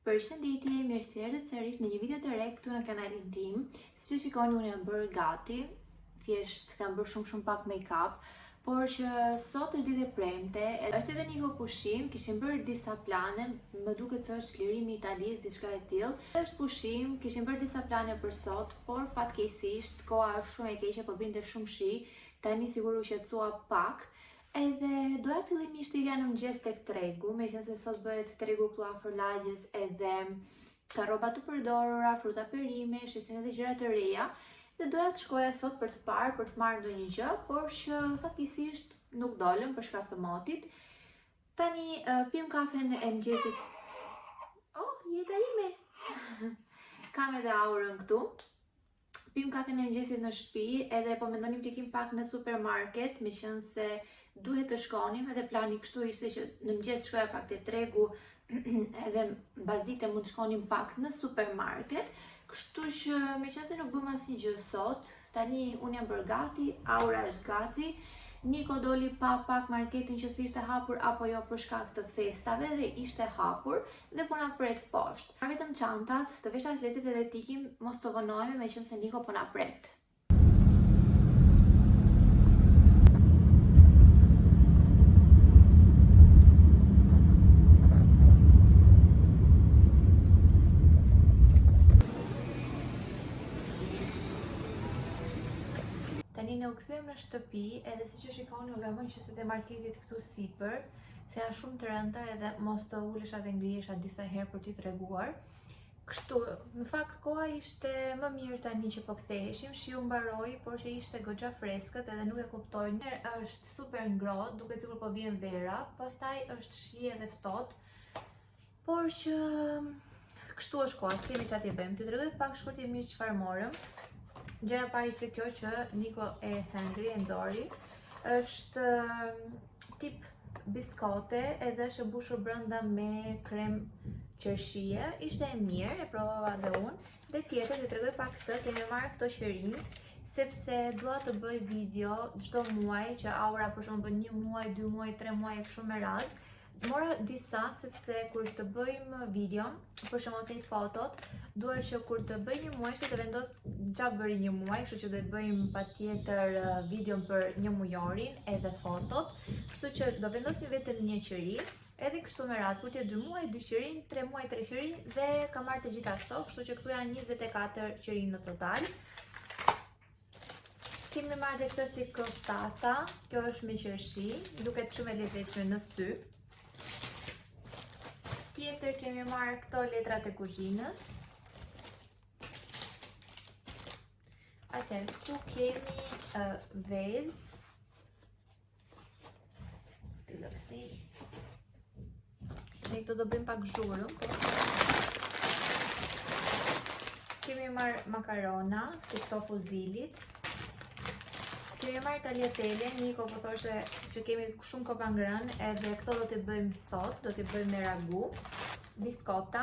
Përshëndetje, mirë se erdhët sërish në një video të re këtu në kanalin tim. Siç e shikoni, unë jam bërë gati. Thjesht kam bërë shumë pak make-up, por që sot është ditë e premte, është edhe një pushim, kishim bërë disa plane, më duket se është lirimi i Italisë, diçka e tillë. Është pushim, kishim bërë disa plane për sot, por fatkeqësisht koha është shumë e keqe, po binte shumë shi. Tani sigurisht u shqetësua pak. Edhe doja fillimisht të në mëngjes tek tregu, meqense sot bëhet tregu këtu afër lagjes, edhe ka rroba të përdorura, fruta perime, shesin edhe gjëra të reja. Dhe doja të shkoja sot për të parë, për të marrë ndonjë gjë, por që fatkeqësisht nuk dolëm për shkak të motit. Tani pim kafen e mëngjesit. Oh, jeta ime. Kam edhe aurën këtu. Pim kafen e mëngjesit në shtëpi, edhe po mendonim të ikim pak në supermarket, meqense duhet të shkonim, edhe plani kështu ishte që në mëngjes shkoja pak te tregu, edhe mbas dite mund të shkonim pak në supermarket. Kështu që meqense nuk bëm asnjë gjë sot, tani unë jam bërë gati, Aura është gati. Niko doli pa pak marketin që si ishte hapur apo jo për shkak të festave, dhe ishte hapur dhe po na pret poshtë. Marr vetëm çantat, të vesh atletet edhe tikim, mos të vonohemi meqense Niko po na pret. Tani ne u kthyem në shtëpi, edhe siç e shikoni, u gamon qytetet e marketit këtu sipër, se janë shumë të rënda, edhe mos të ulesha dhe ngrihesha disa herë për t'i treguar. Kështu, në fakt koha ishte më mirë tani që po ktheheshim, shiu mbaroi, por që ishte goxha freskët, edhe nuk e kuptoj. Është super ngrohtë, duket sikur po vjen vera, pastaj është shi edhe ftohtë, por që kështu është koha, kemi çfarë të bëjmë. Të tregoj pak shkurtimisht çfarë morëm. Gjëja e parë ishte kjo që Niko e hëngri, e nxori. Është tip biskote, edhe është e mbushur brenda me krem qershie. Ishte e mirë, e provova edhe unë. Dhe tjetër, të tregoj pak këtë, kemi marrë këto qerin, sepse dua të bëj video çdo muaj, që Aura për shembull bën 1 muaj, 2 muaj, 3 muaj e kështu me radhë. Mora disa sepse kur të bëjmë videon, për shembull se fotot, dua që kur të bëj 1 muaj të vendos çfarë bëri 1 muaj, kështu që do të bëjmë patjetër videon për 1 mujorin edhe fotot, kështu që do vendosim vetëm 1 qeri, edhe kështu me radhë, kur të 2 muaj 2 qerin, 3 muaj 3 qerin, dhe kam marrë të gjitha këto, kështu që këtu janë 24 qerin në total. Kemi marrë dhe këtë si crostata, kjo është me qershi, duket shumë e lezetshme në sy. Tjetër kemi marrë këto letrat e kuzhinës. Atëherë, këtu kemi vezë. Ne këto do bëjmë pak zhurmë. Kemi marrë makarona, si këto fuzilit. Kemi marrë tagliatelle, Niko po thoshte që kemi shumë kopa ngrënë, edhe këto do t'i bëjmë sot, do t'i bëjmë me ragu. Biskota.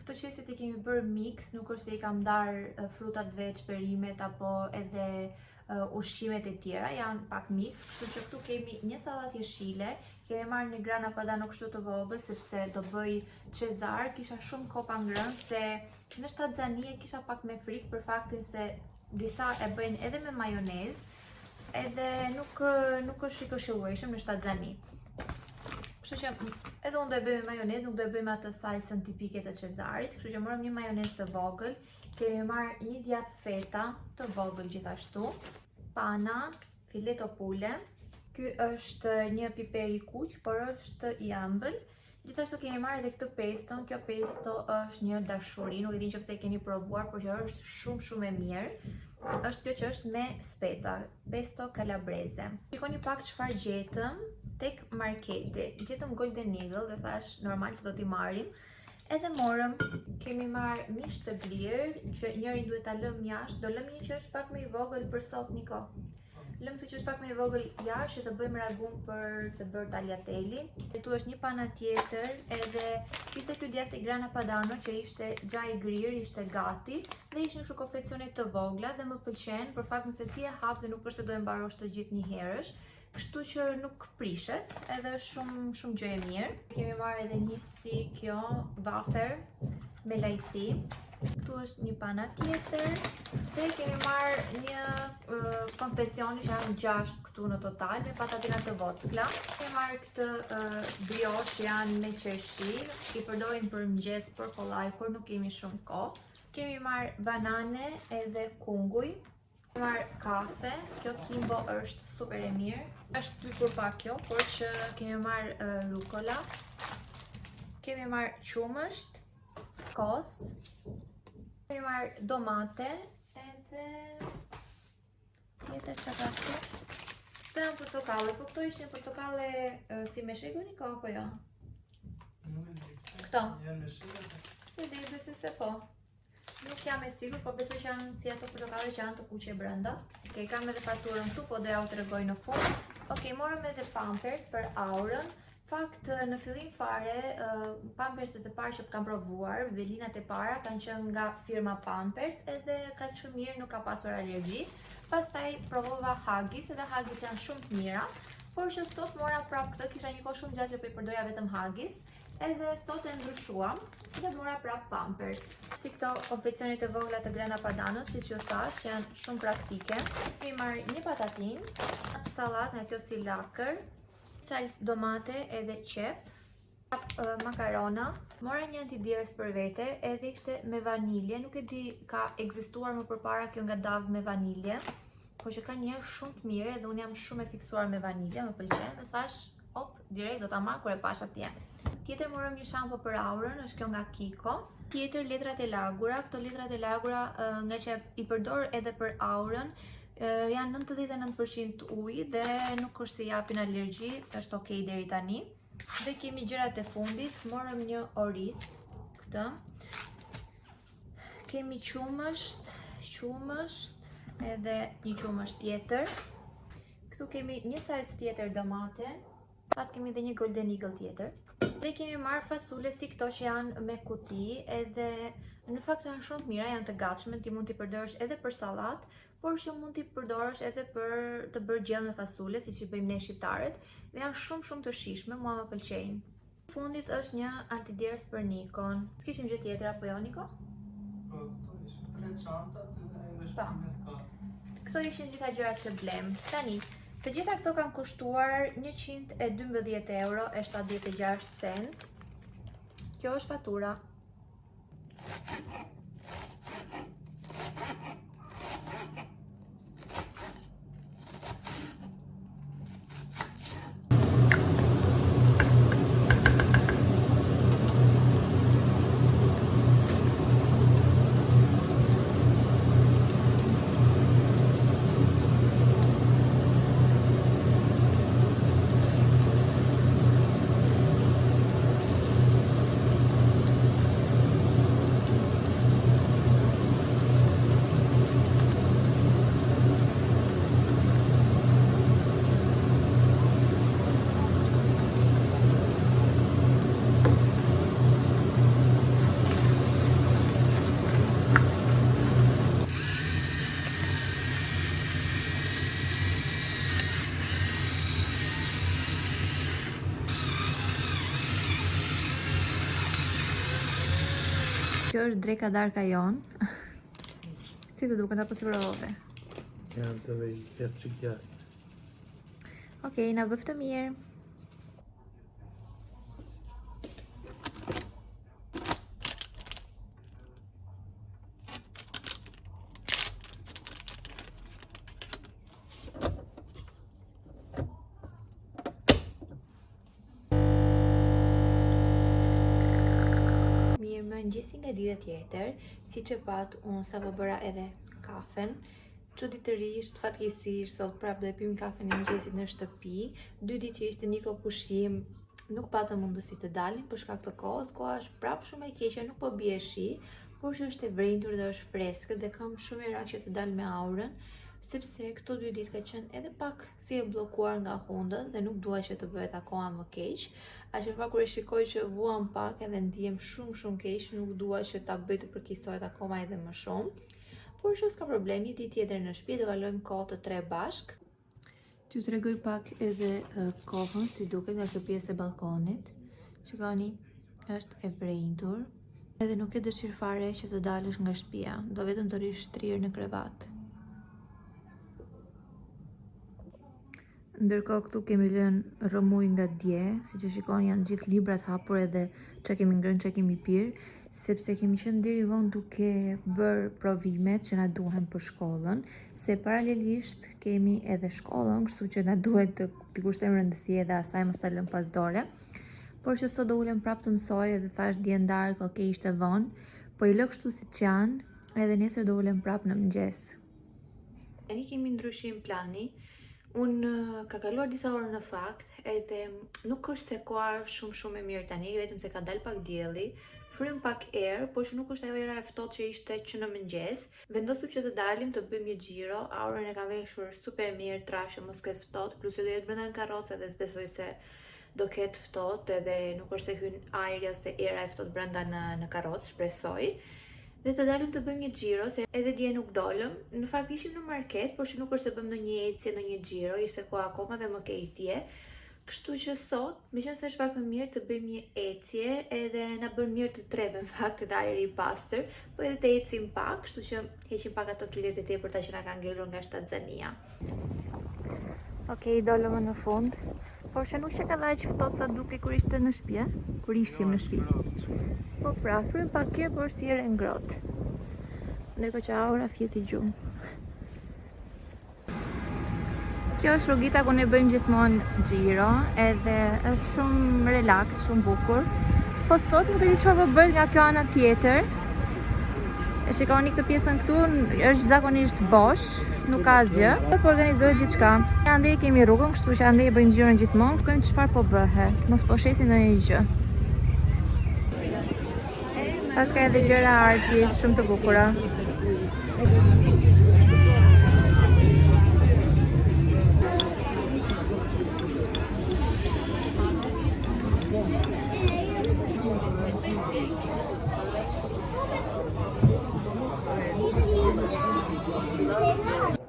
Këto qesit i kemi bërë mix, nuk është se i kam ndarë frutat veç, perimet apo edhe ushqimet e tjera, janë pak mix, kështu që këtu kemi një sallatë jeshile, kemi marrë një grana padano kështu të vogël, sepse do bëj Cezar, kisha shumë kopa ngrënë, se në shtatzani kisha pak me frikë për faktin se disa e bëjnë edhe me majonezë, edhe nuk është i këshillueshëm në shtatzani. Kështu që edhe unë do e bëj me majonezë, nuk do e bëj me atë salsën tipike të Cezarit, kështu që morëm një majonezë të vogël, kemi marrë një djath feta të vogël gjithashtu, pana, fileto pule, ky është një piper i kuq, por është i ëmbël. Gjithashtu kemi marrë edhe këtë pesto, kjo pesto është një dashuri, nuk e di nëse e keni provuar, por që është shumë e mirë. Është kjo që është me speca, pesto calabrese. Shikoni pak çfarë gjetëm tek marketi. Gjetëm Golden Eagle dhe thash normal që do t'i marrim. Edhe morëm, kemi marrë mish të blerë, që njërin duhet ta lëm jashtë, do lëm një që është pak më i vogël për sot, Niko. Lëm këtë që është pak më i vogël jashtë, që të bëjmë ragun për të bërë tagliatelli. Këtu është një pana tjetër, edhe ishte ky djath i grana padano që ishte gja i grirë, ishte gati, dhe ishin kështu konfeksione të vogla dhe më pëlqen për faktin se ti e hap dhe nuk është se do e mbarosh të gjithë një herësh. kështu që nuk prishet, edhe shumë gjë e mirë. Kemi marrë edhe një si kjo wafer me lajthi. Këtu është një pana tjetër. Dhe kemi marrë një konfeksioni që janë 6 këtu në total, me patatina të vockla. Kemi marrë këtë brioche që janë me qershi, i përdorin për mëngjes, për kollaj, kur nuk kemi shumë kohë. Kemi marrë banane edhe kunguj. Kemi marrë kafe, kjo Kimbo është super e mirë. Është 2 kur pa kjo, por që kemi marrë rukola. Kemi marrë qumësht, kos. Kemi marrë domate edhe tjetër që ka këtu. Këto janë portokalle, po këto ishin portokalle si me sheku Niko, apo jo? Këto? Janë me sheku? Se di, besoj se po. Nuk jam e sigur, po besoj që janë si ato portokalle që janë të kuqe brenda. Okej, kam edhe fakturën këtu, po doja u tregoj në fund. Okej, morëm edhe Pampers për Aurën. Fakt, në fillim fare, Pamperset e parë që kam provuar, velinat e para kanë qenë nga firma Pampers, edhe ka shumë mirë, nuk ka pasur alergji. Pastaj provova Huggies, edhe Huggies janë shumë të mira, por që sot mora prap këtë, kisha një kohë shumë gjatë që po i përdoja vetëm Huggies, edhe sot e ndryshuam dhe mora prap Pampers. Si këto konfeksionit e vogla të Grana Padano's, siç ju thash, janë shumë praktike. Kemi marrë një patatinë, sallat nga kjo si lakër, salsë domate edhe qep, makarona. Mora një antidjerës për vete, edhe ishte me vanilje. Nuk e di ka ekzistuar më përpara kjo nga Dove me vanilje, por që ka njerë shumë të mire dhe unë jam shumë e fiksuar me vanilje, më pëlqen dhe thash, op, direkt do ta marr kur e pash atje. Tjetër morëm një shampo për Aurën, është kjo nga Kiko. Tjetër letrat e lagura, këto letrat e lagura nga që i përdor edhe për Aurën, janë 99% ujë dhe nuk është se japin alergji, është okej deri tani. Dhe kemi gjërat e fundit, morëm një oriz, këtë. Kemi qumësht, edhe një qumësht tjetër. Këtu kemi një salcë tjetër domate, pas kemi dhe një Golden Eagle tjetër. Dhe kemi marrë fasule si këto që janë me kuti, edhe në fakt janë shumë të mira, janë të gatshme, ti mund t'i përdorësh edhe për sallat, por që mund t'i përdorësh edhe për të bërë gjellë me fasule, siç i bëjmë ne shqiptarët, dhe janë shumë të shijshme, mua më pëlqejnë. Fundit është një antidjerës për Nikon. Kishim gjë tjetër apo jo, Niko? Po, këto ishin 3 çantat edhe ajo është me skatë. Këto ishin gjitha gjërat që blem. Tani, të gjitha këto kanë kushtuar 112 euro e 76 cent. Kjo është fatura. Kjo është dreka darka jon. Si të duket apo si provove? Janë të vejtë që gjatë. Okej, na bëftë mirë. Mëngjesi nga dita tjetër, si që pat unë sa po bëra edhe kafen. Çuditërisht, fatkeqësisht, sot prap do e pim kafen e mëngjesit në shtëpi. 2 ditë që ishte Niko pushim, nuk patëm mundësi të dalim për shkak të kohës. Koha është prap shumë e keqe, nuk po bie shi, por që është e vrentur dhe është freskët dhe kam shumë merak që të dal me Aurën, sepse këto 2 ditë ka qenë edhe pak si e bllokuar nga hundët dhe nuk dua që të bëhet akoma më keq. Aq pa kur e shikoj që vuan pak edhe ndihem shumë keq, nuk dua që ta bëj të përkistohet akoma edhe më shumë. Por që s'ka problem, një ditë tjetër në shtëpi do kalojmë kohë të 3 bashk. T'ju tregoj pak edhe kohën si duket nga kjo pjesë e balkonit. Shikoni, është e vrenjtur. Edhe nuk e dëshirë fare që të dalësh nga shtëpia, do vetëm të rish shtrirë në krevat. Ndërkohë këtu kemi lënë rëmuj nga dje, si që shikoni janë gjithë librat hapur edhe që kemi ngrënë, që kemi pirë, sepse kemi qenë deri vonë duke bërë provimet që na duhen për shkollën, se paralelisht kemi edhe shkollën, kështu që na duhet të kushtojmë rëndësi edhe asaj mos ta lëm pas dore. Por që sot do ulem prapë të mësoj edhe thash dje ndarë, ok, ishte vonë, po i lë kështu siç janë, edhe nesër do ulem prapë në mëngjes. Tani kemi ndryshim plani. Unë ka kaluar disa orë në fakt, edhe nuk është se koha shumë e mirë tani, vetëm se ka dalë pak dielli, frym pak erë, por që nuk është ajo era e ftohtë që ishte që në mëngjes. Vendosëm që të dalim të bëjmë një xhiro, aurën e ka veshur super mirë, trashë, mos ketë ftohtë, plus që do jetë brenda në karrocë dhe s'besoj se do ketë ftohtë, edhe nuk është se hyn ajri ose era e ftohtë brenda në karrocë, shpresoj. Dhe të dalim të bëjmë një xhiro, se edhe dje nuk dolëm. Në fakt ishim në market, por që nuk është se bëjmë ndonjë ecje, ndonjë xhiro, ishte koha akoma dhe më keq dje. Kështu që sot, meqenëse se është pak më mirë të bëjmë një ecje, edhe na bën mirë të treve në fakt, këtë ajri i pastër, po edhe të ecim pak, kështu që heqim pak ato kilet e tepërta që na kanë ngelur nga shtatzania. Okej, dolëm në fund, por që nuk që ka dhaj që ftohtë sa duke kur ishte në shtëpi, kur ishim në shtëpi. Po pra, frym pak kjerë, por si ere ngrohtë. Ndërkohë që aura fjeti gjumë. Kjo është rrugita ku ne bëjmë gjithmonë xhiro, edhe është shumë relax, shumë bukur. Po sot nuk e di çfarë po bëhet nga kjo ana tjetër. E shikoni këtë pjesën këtu, është zakonisht bosh, nuk ka asgjë. Po organizohet diçka. Andaj kemi rrugën, kështu që andaj e bëjmë xhiron gjithmonë, shkojmë çfarë po bëhet. Mos po shesin ndonjë gjë. Pas ka edhe gjëra arti, shumë të bukura.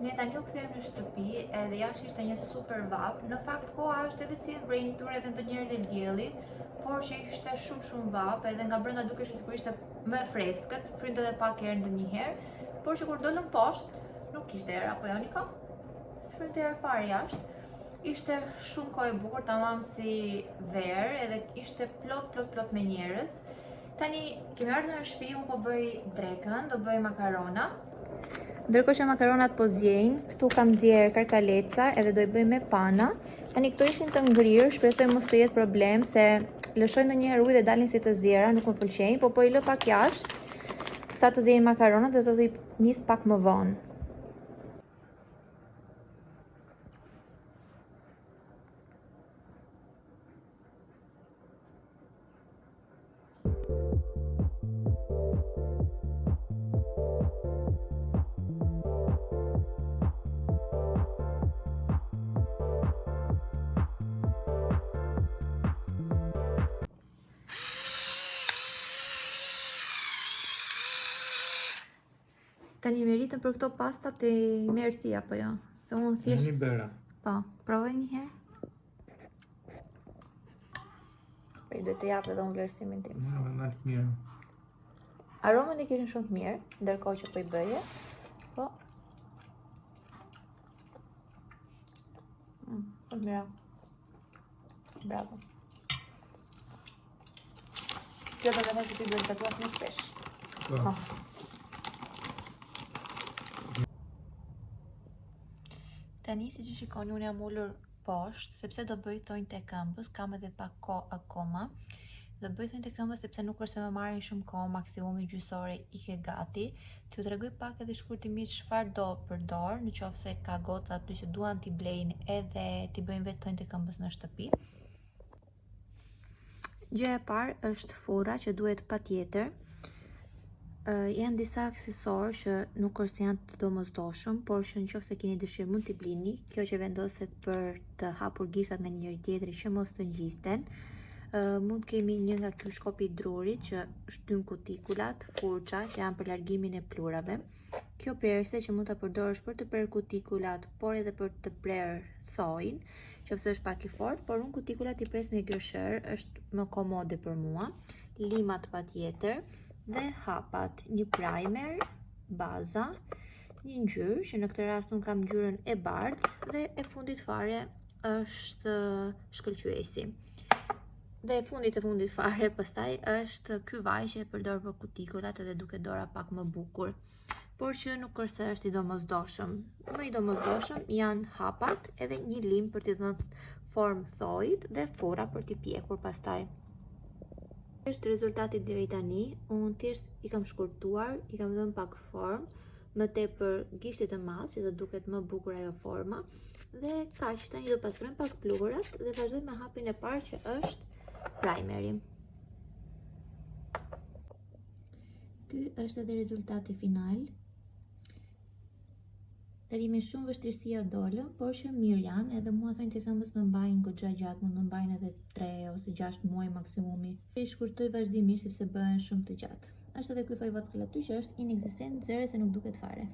Ne tani u kthejmë në shtëpi, edhe jashtë ishte një super vap. Në fakt koha është edhe si e vrenjtur, edhe ndonjëherë dhe dielli, por që ishte shumë vap, edhe nga brenda dukesh sikur ishte më freskët, frynte edhe pak erë ndonjëherë, por që kur dolëm poshtë, nuk kishte erë, apo jo Niko? S'frynte erë fare jashtë. Ishte shumë kohë e bukur, tamam si verë, edhe ishte plot me njerëz. Tani kemi ardhur në shtëpi, unë po bëj drekën, do bëj makarona. Ndërkohë që makaronat po zjejnë, këtu kam nxjerr karkaleca edhe do i bëj me pana. Tani këto ishin të ngrirë, shpresoj mos të jetë problem se lëshoj ndonjëherë ujë dhe dalin si të zjera, nuk më pëlqejnë, po i lë pak jashtë sa të zjejnë makaronat dhe do t'i nis pak më vonë. Tani meritën për këto pasta të merr ti apo jo? Se unë thjesht Një bëra. Po, provoj një herë. Për duhet të jap edhe unë vlerësimin tim. Në të mirë. Aromën e kishin shumë të mirë, ndërkohë që po i bëje. Po. Shumë mirë. Bravo. Kjo do të thotë që ti duhet të tatuash më shpesh. Po. Tani si që shikoni unë jam ullur poshtë, sepse do bëj thonjë të këmbës, kam edhe pak kohë akoma. Do bëj thonjë të këmbës sepse nuk është se më marrin shumë kohë, maksimumi gjysore i ke gati. T'ju tregoj pak edhe shkurtimisht çfarë do përdor, nëse ka goca aty që duan t'i blejnë edhe t'i bëjnë vetë thonjë të këmbës në shtëpi. Gjëja e parë është furra që duhet patjetër. Janë disa aksesorë që nuk është se janë të domosdoshëm, por që nëse keni dëshirë mund t'i blini. Kjo që vendoset për të hapur gishtat nga njëri tjetri që mos të ngjisten. Mund kemi një nga ky shkopi druri që shtyn kutikulat, furça që janë për largimin e plurave. Kjo prerëse që mund ta përdorësh për të prerë kutikulat, por edhe për të prerë thojin, qoftë është pak i fortë, por unë kutikulat i pres me gërshër, është më komode për mua. Limat patjetër dhe hapat, një primer, baza, një ngjyrë, që në këtë rast unë kam ngjyrën e bardhë dhe e fundit fare është shkëlqyesi. Dhe e fundit fare pastaj është ky vaj që e përdor për kutikulat edhe duke dora pak më bukur. Por që nuk është se është i domosdoshëm. Më i domosdoshëm janë hapat edhe një lim për t'i dhënë formë thojit dhe fura për t'i pjekur pastaj. Është rezultati deri tani, unë thjesht i kam shkurtuar, i kam dhënë pak formë, më tepër gishtit të madh që të duket më bukur ajo forma, dhe kaq, tani do pastrojmë pak pluhurat dhe vazhdojmë me hapin e parë që është primeri. Ky është edhe rezultati final. Tani me shumë vështirësi dolën, por që mirë janë, edhe mua thënë të thëmbës më mbajnë goxha gjatë, mund më mbajnë edhe 3 ose 6 muaj maksimumi. I shkurtoj vazhdimisht sepse bëhen shumë të gjatë. Është edhe ky thoj vockëll aty që është inekzistent, zero se nuk duket fare.